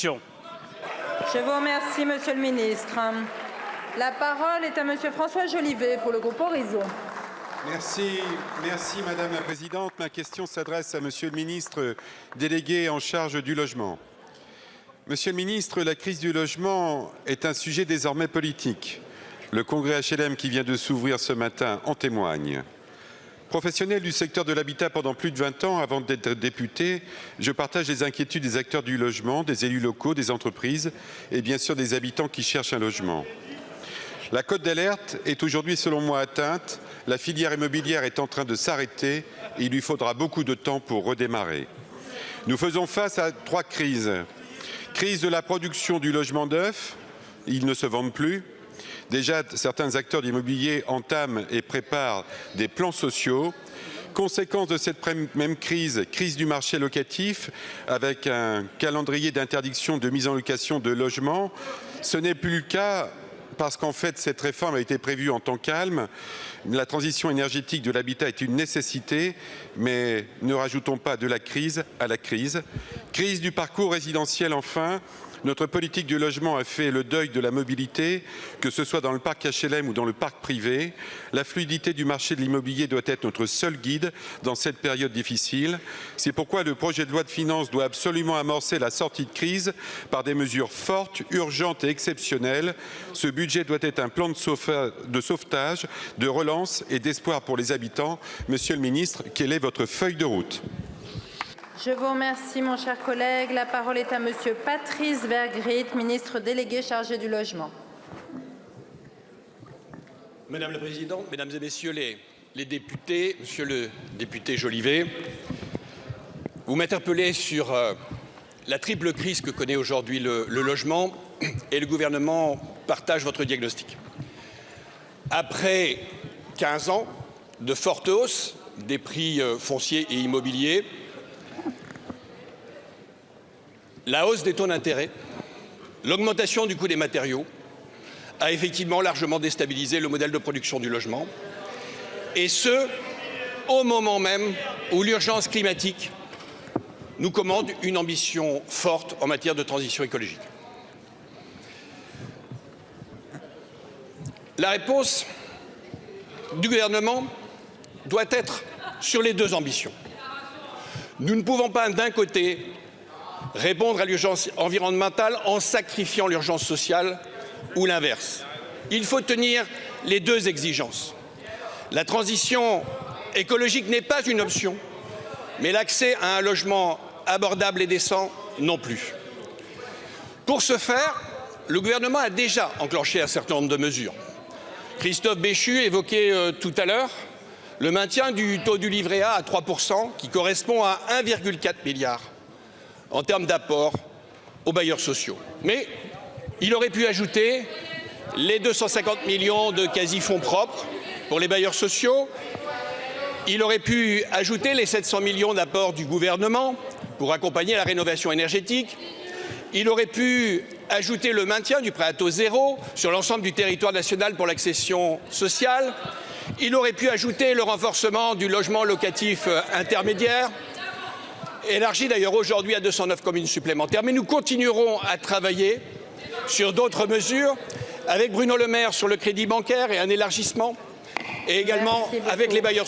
Je vous remercie, Monsieur le ministre. La parole est à Monsieur François Jolivet pour le groupe Horizon. Merci Madame la Présidente. Ma question s'adresse à Monsieur le ministre délégué en charge du logement. Monsieur le ministre, la crise du logement est un sujet désormais politique. Le congrès HLM qui vient de s'ouvrir ce matin en témoigne. Professionnel du secteur de l'habitat pendant plus de 20 ans avant d'être député, je partage les inquiétudes des acteurs du logement, des élus locaux, des entreprises et bien sûr des habitants qui cherchent un logement. La cote d'alerte est aujourd'hui selon moi atteinte, la filière immobilière est en train de s'arrêter et il lui faudra beaucoup de temps pour redémarrer. Nous faisons face à 3 crises. Crise de la production du logement neuf, ils ne se vendent plus. Déjà, certains acteurs d'immobilier entament et préparent des plans sociaux. Conséquence de cette même crise, crise du marché locatif, avec un calendrier d'interdiction de mise en location de logements. Ce n'est plus le cas parce qu'en fait, cette réforme a été prévue en temps calme. La transition énergétique de l'habitat est une nécessité, mais ne rajoutons pas de la crise à la crise. Crise du parcours résidentiel enfin. Notre politique du logement a fait le deuil de la mobilité, que ce soit dans le parc HLM ou dans le parc privé. La fluidité du marché de l'immobilier doit être notre seul guide dans cette période difficile. C'est pourquoi le projet de loi de finances doit absolument amorcer la sortie de crise par des mesures fortes, urgentes et exceptionnelles. Ce budget doit être un plan de sauvetage, de relance et d'espoir pour les habitants. Monsieur le ministre, quelle est votre feuille de route ? Je vous remercie, mon cher collègue. La parole est à Monsieur Patrice Vergrit, ministre délégué chargé du logement. Madame la Présidente, Mesdames et Messieurs les députés, Monsieur le député Jolivet, vous m'interpellez sur la triple crise que connaît aujourd'hui le logement et le gouvernement partage votre diagnostic. Après 15 ans de forte hausse des prix fonciers et immobiliers, la hausse des taux d'intérêt, l'augmentation du coût des matériaux a effectivement largement déstabilisé le modèle de production du logement, et ce, au moment même où l'urgence climatique nous commande une ambition forte en matière de transition écologique. La réponse du gouvernement doit être sur les 2 ambitions. Nous ne pouvons pas, d'un côté, répondre à l'urgence environnementale en sacrifiant l'urgence sociale ou l'inverse. Il faut tenir les 2 exigences. La transition écologique n'est pas une option, mais l'accès à un logement abordable et décent non plus. Pour ce faire, le gouvernement a déjà enclenché un certain nombre de mesures. Christophe Béchu évoquait tout à l'heure le maintien du taux du livret A à 3%, qui correspond à 1,4 milliard en termes d'apport aux bailleurs sociaux. Mais il aurait pu ajouter les 250 millions de quasi-fonds propres pour les bailleurs sociaux. Il aurait pu ajouter les 700 millions d'apports du gouvernement pour accompagner la rénovation énergétique. Il aurait pu ajouter le maintien du prêt à taux zéro sur l'ensemble du territoire national pour l'accession sociale. Il aurait pu ajouter le renforcement du logement locatif intermédiaire, élargi d'ailleurs aujourd'hui à 209 communes supplémentaires. Mais nous continuerons à travailler sur d'autres mesures avec Bruno Le Maire sur le crédit bancaire et un élargissement, et également avec les bailleurs sociaux.